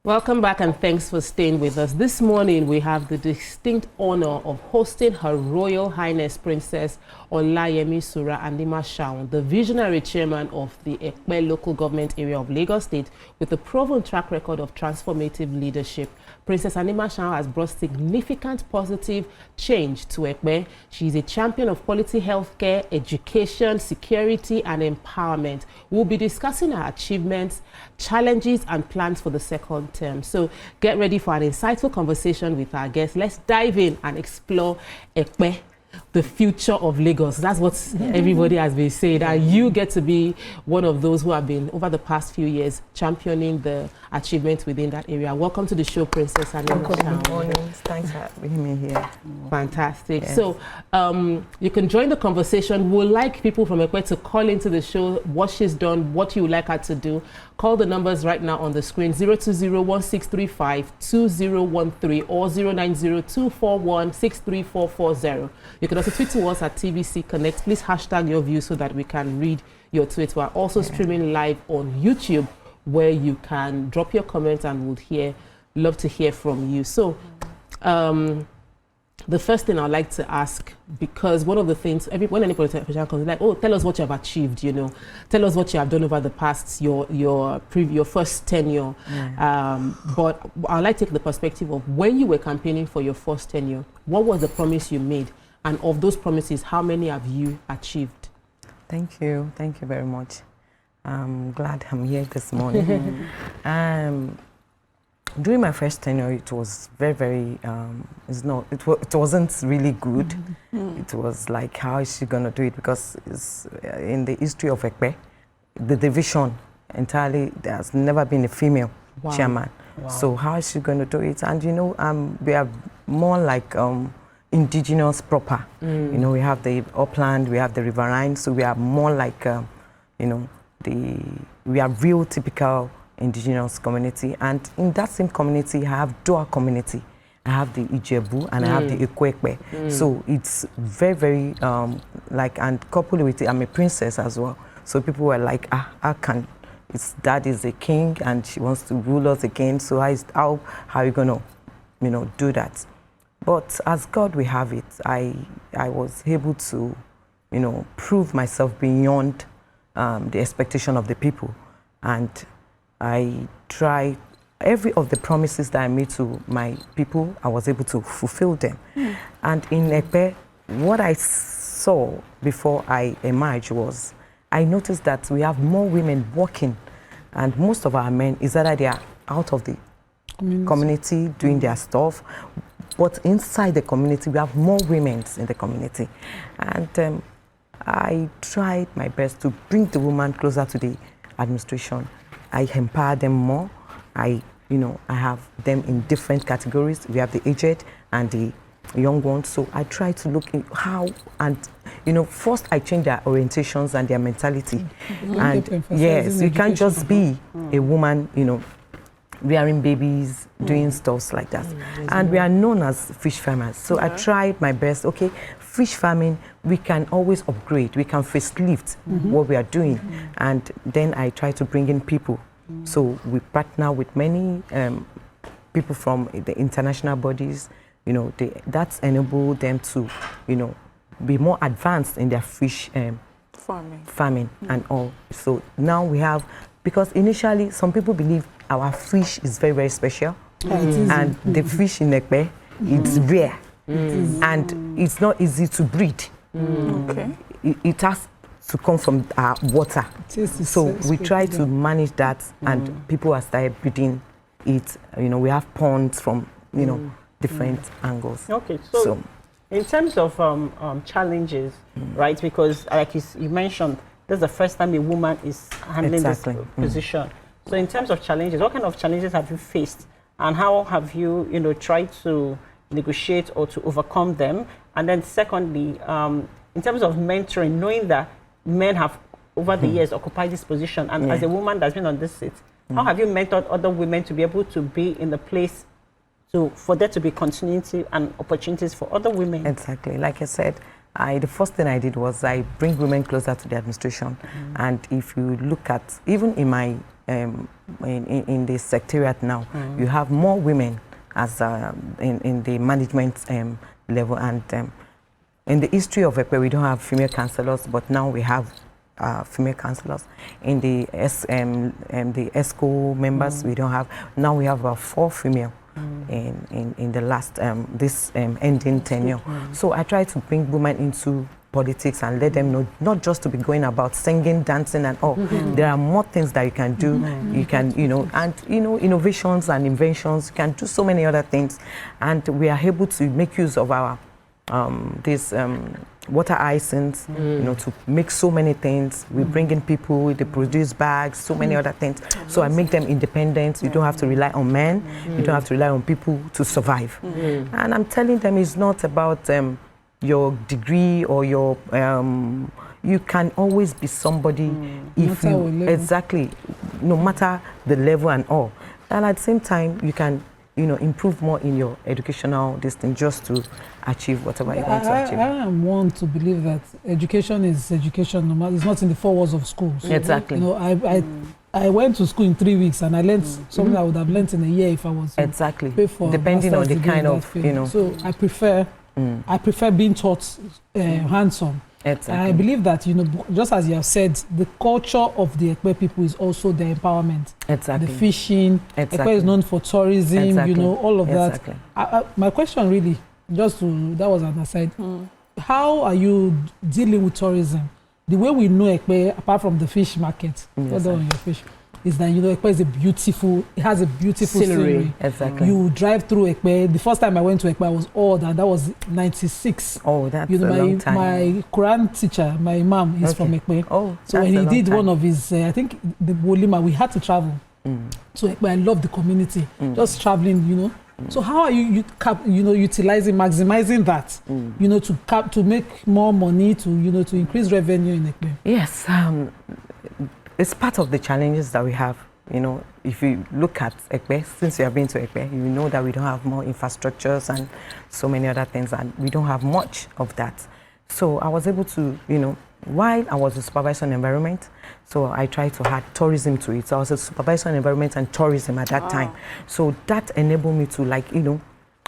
Welcome back and thanks for staying with us. This morning we have the distinct honor of hosting Her Royal Highness Princess Olayemi Surah Animashun, the visionary chairman of the Ekpe local government area of Lagos State with a proven track record of transformative leadership. Princess Animashun has brought significant positive change to Ekpe. She is a champion of quality healthcare, education, security and empowerment. We'll be discussing her achievements, challenges and plans for the second term. So get ready for an insightful conversation with our guests. Let's dive in and explore Ekpe, the future of Lagos. That's what everybody has been saying. And you get to be one of those who have been, over the past few years, championing the achievements within that area. Welcome to the show, Princess Animashun. Good morning. Thanks for having me here. Fantastic. Yes. So you can join the conversation. We'd like people from Ekpe to call into the show, what she's done, what you would like her to do. Call the numbers right now on the screen, 020-1635-2013 or 090-241-63440. You can also tweet to us at TVC Connect. Please hashtag your views so that we can read your tweets. We're also streaming live on YouTube, where you can drop your comments and would love to hear from you. So the first thing I'd like to ask, because one of the things, when any politician comes, like, oh, tell us what you have achieved, you know, tell us what you have done over the past, your first tenure. But I'd like to take the perspective of when you were campaigning for your first tenure, what was the promise you made? And of those promises, how many have you achieved? Thank you very much. I'm glad I'm here this morning. During my first tenure, it was very, it wasn't really good. It was like, how is she going to do it? Because it's, in the history of Ekpe, the division entirely, there's never been a female chairman. So how is she going to do it? And you know, we are more like indigenous proper. You know, we have the upland, we have the riverine, so we are more like, you know, we are real typical indigenous community. And in that same community, I have dual community. I have the Ijebu and I have the Ekwekwe. So it's very, like, and coupled with it, I'm a princess as well. So people were like, how can, dad is a king and she wants to rule us again. So how are you going to, you know, do that? But as God will have it, I was able to, you know, prove myself beyond the expectation of the people. And I tried every of the promises that I made to my people, I was able to fulfill them. And in Ekpe, what I saw before I emerged was, I noticed that we have more women working, and most of our men is either they are out of the community doing their stuff, but inside the community, we have more women in the community. And I tried my best to bring the woman closer to the administration. I empower them more. I have them in different categories. We have the aged and the young ones. So I try to look at how, and you know, first I change their orientations and their mentality. And yes, you can't just be a woman, you know, rearing babies, doing stuff like that. And we are known as fish farmers. So I tried my best. Okay, fish farming, we can always upgrade. We can facelift what we are doing. And then I try to bring in people. So we partner with many people from the international bodies. You know, that's enabled them to, you know, be more advanced in their fish farming and all. So now we have, because initially some people believe our fish is very special, and the fish in Ekpe, it's rare, and it's not easy to breed. It has to come from our water. So we try to manage that, and people are started breeding it. You know, we have ponds from, you know, different angles. Okay, so in terms of challenges, right? Because like you mentioned, this is the first time a woman is handling this position. So in terms of challenges, what kind of challenges have you faced, and how have you, you know, tried to negotiate or to overcome them? And then secondly, in terms of mentoring, knowing that men have over the years occupied this position, and as a woman that's been on this seat, how have you mentored other women to be able to be in the place for there to be continuity and opportunities for other women? Exactly, like I said, the first thing I did was I bring women closer to the administration. And if you look at, even in my in the secretariat now. You have more women as in the management level, and in the history of Ekpe, we don't have female councillors, but now we have female councillors. In the the ESCO members, we don't have. Now we have about 4 female in the last this ending tenure. So I try to bring women into politics and let them know not just to be going about singing, dancing, and all. There are more things that you can do. You can, and innovations and inventions. You can do so many other things, and we are able to make use of our water hyacinths, to make so many things. We bring in people, they produce bags, so many other things. So I make them independent. You don't have to rely on men. You don't have to rely on people to survive. And I'm telling them it's not about your degree or your, you can always be somebody if you, exactly, no matter the level and all. And at the same time, you can improve more in your educational distance just to achieve whatever you want to achieve. I am one to believe that education is education, no matter, it's not in the 4 walls of school. So, exactly. I went to school in 3 weeks and I learned something I would have learned in a year if I was paid for depending on the kind of, So I prefer being taught hands-on. Exactly. And I believe that, just as you have said, the culture of the Ekpe people is also their empowerment. Exactly. The fishing. Exactly. Ekpe is known for tourism, exactly. All of exactly. that. My question really, that was an aside. How are you dealing with tourism? The way we know Ekpe, apart from the fish market, your fish, is that Ekpe is it has a beautiful scenery. Exactly. You drive through Ekpe. The first time I went to Ekpe, I was old, and that was 96. Oh, that's a long time. My Quran teacher, my imam, is from Ekpe. Oh, so when he did one of his, I think the Wolima, we had to travel. So Ekpe, I love the community. Just traveling, So how are you utilizing, maximizing that, to make more money, to increase revenue in Ekpe? Yes. It's part of the challenges that we have. If you look at Ekpe, since you have been to Ekpe, you know that we don't have more infrastructures and so many other things, and we don't have much of that. So I was able to, while I was a supervisor on environment, so I tried to add tourism to it. So I was a supervisor on environment and tourism at that time. So that enabled me to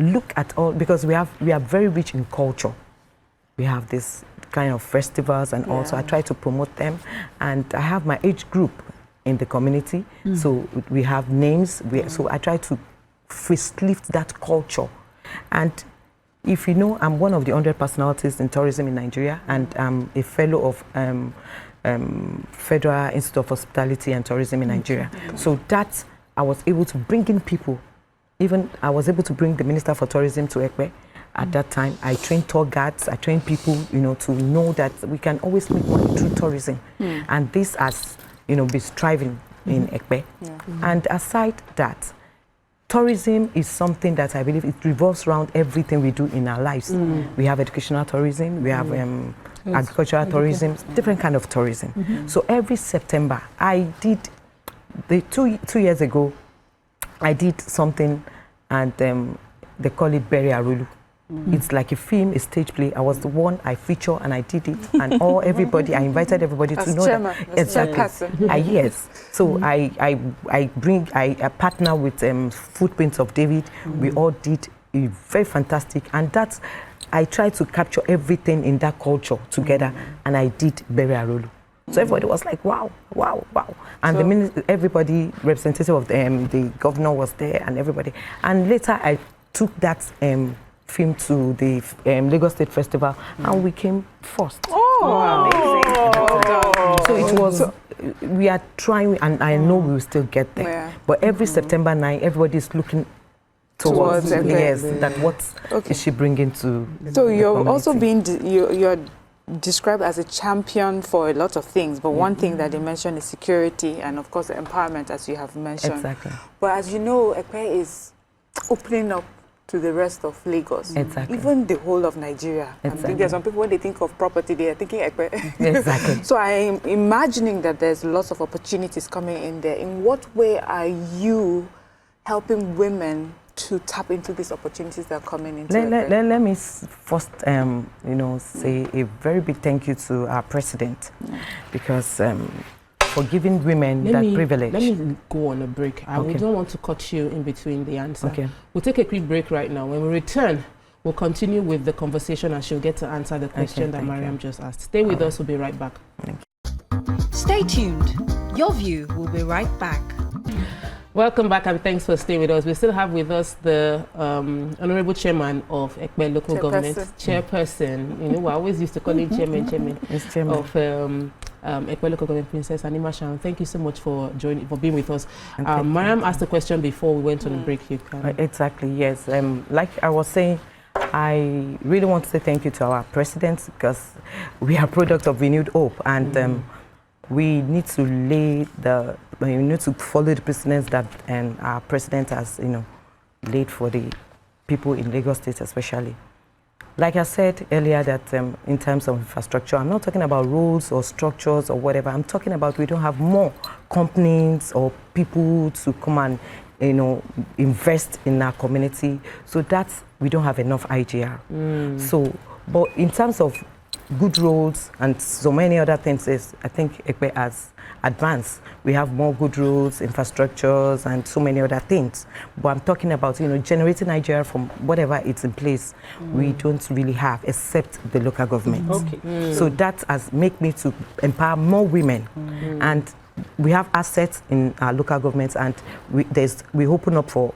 look at all, because we are very rich in culture. We have this kind of festivals and also I try to promote them, and I have my age group in the community, so we have names, so I try to facelift that culture. And if I'm one of the 100 personalities in tourism in Nigeria, and I'm a fellow of Federal Institute of Hospitality and Tourism in Nigeria. So that I was able to bring in people. Even I was able to bring the Minister for Tourism to Ekpe. At that time, I trained tour guides, I trained people, to know that we can always make money through tourism. And this has, been striving in Ekpe. And aside that, tourism is something that I believe it revolves around everything we do in our lives. We have educational tourism, we have agricultural tourism, different kind of tourism. So every September, I did, two years ago, I did something, and they call it Beri Arulu. It's like a film, a stage play. I was the one, I feature, and I did it. And everybody, I invited everybody to know that. Exactly. Yes. So I partner with Footprints of David. We all did a very fantastic. And that's, I tried to capture everything in that culture together. And I did Beri Arulu. So everybody was like, wow, wow, wow. And everybody, representative of the governor was there, and everybody. And later I took that film to the Lagos State Festival, and we came first. Amazing. So it was, we are trying, and I know we will still get there. But every September 9, everybody's looking towards that what is she bringing to So you're also being, you're described as a champion for a lot of things, but one thing that they mentioned is security and of course empowerment, as you have mentioned. Exactly. But as you know, Ekpe is opening up to the rest of Lagos, even the whole of Nigeria. I think there's some people, when they think of property, they are thinking Ekpe. Exactly. So I'm imagining that there's lots of opportunities coming in there. In what way are you helping women to tap into these opportunities that are coming into let me first, say a very big thank you to our president, because for giving women privilege. Let me go on a break. I don't want to cut you in between the answer. Okay. We'll take a quick break right now. When we return, we'll continue with the conversation and she'll get to answer the question that Mariam just asked. Stay with us. We'll be right back. Stay tuned. Your view will be right back. Welcome back and thanks for staying with us. We still have with us the Honorable Chairman of Ekpe Local Government, Chairperson. You know, we always used to call him Chairman of Ekpe Local Government, Princess Animashun. Thank you so much for being with us. Mariam asked a question before we went on a break. Exactly, yes. Like I was saying, I really want to say thank you to our president because we are a product of renewed hope, and we need to we need to follow the precedents that our president has, laid for the people in Lagos State, especially. Like I said earlier, that in terms of infrastructure, I'm not talking about rules or structures or whatever. I'm talking about we don't have more companies or people to come and invest in our community. So that's, we don't have enough IGR. So, but in terms of good roads and so many other things, I think Ekpe has advanced. We have more good roads, infrastructures, and so many other things. But I'm talking about, generating IGR from whatever it's in place, we don't really have, except the local government. So that has made me to empower more women. And we have assets in our local governments, and we open up for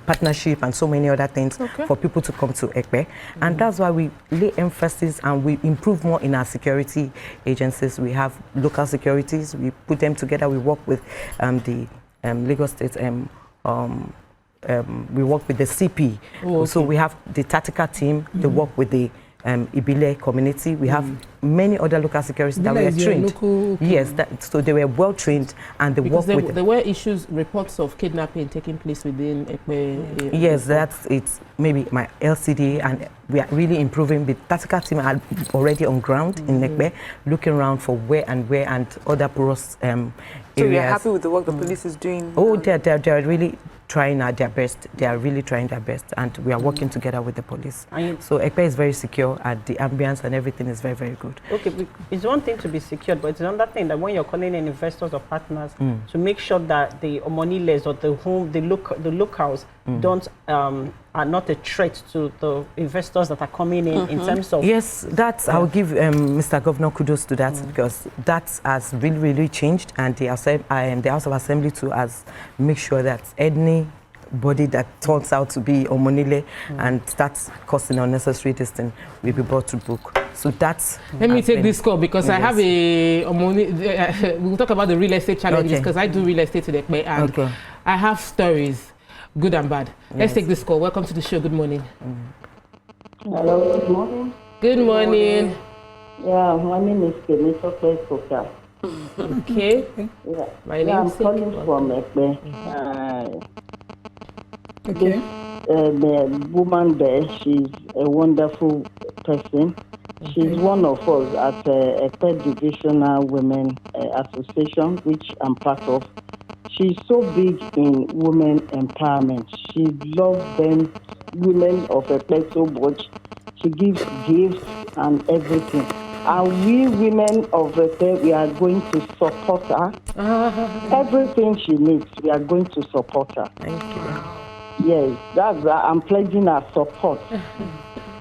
partnership and so many other things for people to come to Ekpe. And that's why we lay emphasis and we improve more in our security agencies. We have local securities, we put them together, we work with the Lagos State, we work with the CP. So we have the tactical team, they work with the Ibile community. We have many other local securities that were trained. Yes, so they were well trained, and they work with. There were reports of kidnapping taking place within Ekpe. Yes, that's it's maybe my LCD, and we are really improving. The tactical team are already on ground in Ekpe, looking around for where and other porous areas. So you're happy with the work the police is doing? Oh, they're really trying their best. They are really trying their best, and we are working together with the police. So Ekpe is very secure, and the ambience and everything is very, very good. Okay, it's one thing to be secured, but it's another thing that when you're calling in investors or partners, to make sure that the Omoniles or the locals don't are not a threat to the investors that are coming in terms of. Yes, I'll give Mr. Governor kudos to that, because that has really, really changed, and the House of Assembly too has make sure that anybody that turns out to be Omonile and starts causing unnecessary distance will be brought to book. So that's. Let me take this call because I have we'll talk about the real estate challenges because I do real estate today, and I have stories, good and bad. Let's take this call. Welcome to the show. Good morning. Hello, good morning. Good morning. Yeah, my name is Kenito Koka. Okay. Yeah. My name I'm is calling from Ekpe. Okay. The woman there, she's a wonderful person. She's one of us at Ekpe Divisional Women Association, which I'm part of. She's so big in women empowerment. She loves them, women of Ekpe so much. She gives gifts and everything. And we women of Ekpe, we are going to support her. Everything she needs, we are going to support her. Thank you. Yes, I'm pledging our support.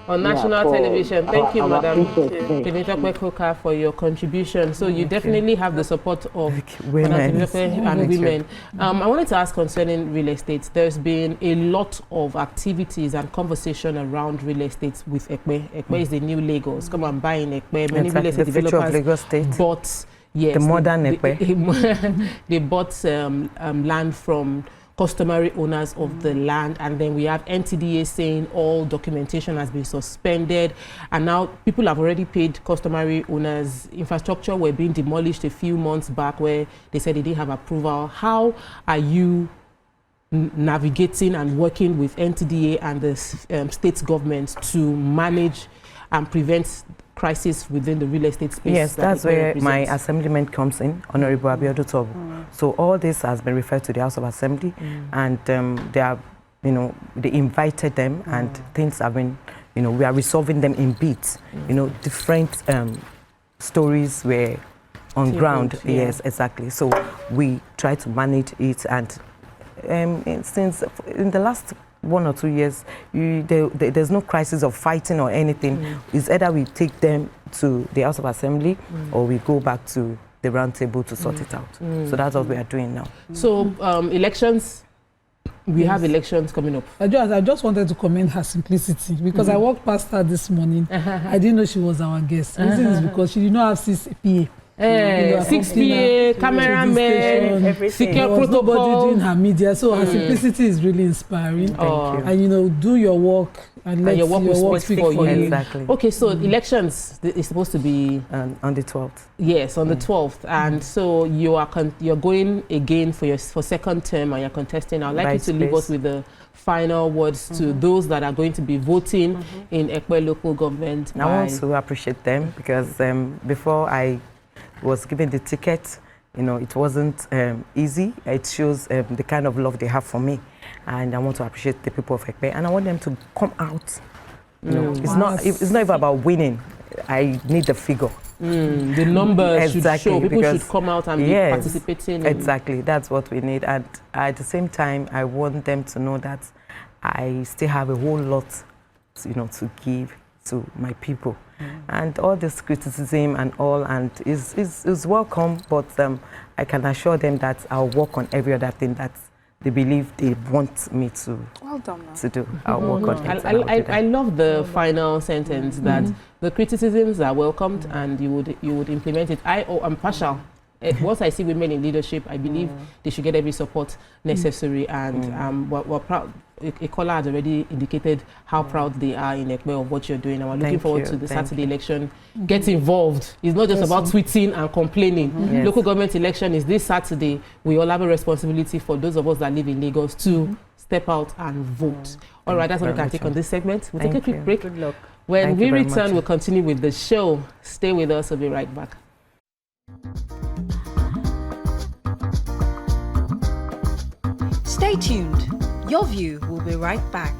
On national television. Thank you, Madam Kenito Koka, for your contribution. So you definitely have the support of women and women. I wanted to ask concerning real estate. There's been a lot of activities and conversation around real estate with Ekpe. Ekpe is the new Lagos. Come and buy in Ekpe. Many real estate developers Lagos State. Bought, yes, the modern Ekpe. They bought land from customary owners of the land, and then we have NTDA saying all documentation has been suspended, and now people have already paid customary owners. Infrastructure were being demolished a few months back where they said they didn't have approval. How are you navigating and working with NTDA and the state government to manage and prevent crisis within the real estate space? Yes, that's where my assemblyman comes in, Honorable Abiodun Tobu. So all this has been referred to the House of Assembly, and they are, they invited them, and things have been, we are resolving them in bits. Different stories were on Tabled, ground. yeah. Yes, exactly. So we try to manage it, and since in the last 1 or 2 years, there's no crisis of fighting or anything. It's either we take them to the House of Assembly or we go back to the round table to sort it out. So that's what we are doing now. So elections, we have elections coming up. I just wanted to commend her simplicity because I walked past her this morning. I didn't know she was our guest. The reason is because she did not have 6 PA. 6 PA, cameramen, secure protocol. Nobody doing her media, so her simplicity is really inspiring. Thank you. And do your work and let your work will speak for you. Exactly. Okay, so elections is supposed to be on the 12th. Yes, on the 12th, and so you're going again for second term, and you're contesting. I'd like you to leave us with the final words to those that are going to be voting in Ekpe local government. I want to appreciate them because before I was given the ticket, it wasn't easy. It shows the kind of love they have for me, and I want to appreciate the people of Ekpe, and I want them to come out. It's not even about winning. I need the figure. The numbers should show. People should come out and be participating. Exactly, that's what we need. And at the same time, I want them to know that I still have a whole lot, to give to my people. And all this criticism and all, and is welcome, but I can assure them that I'll work on every other thing that they believe they want me to do. I'll work on it. I love the final sentence that the criticisms are welcomed and you would implement it. I'm partial. Once I see women in leadership, I believe they should get every support necessary, and we're proud. A caller had already indicated how proud they are in Ekpe of what you're doing, and we're looking forward to the Saturday election. Get involved. It's not just about tweeting and complaining. Local government election is this Saturday. We all have a responsibility for those of us that live in Lagos to step out and vote. All right, that's what we can take on this segment. We'll take a quick break. Good luck. When we return, we'll continue with the show. Stay with us. We'll be right back. Stay tuned. Your View will be right back.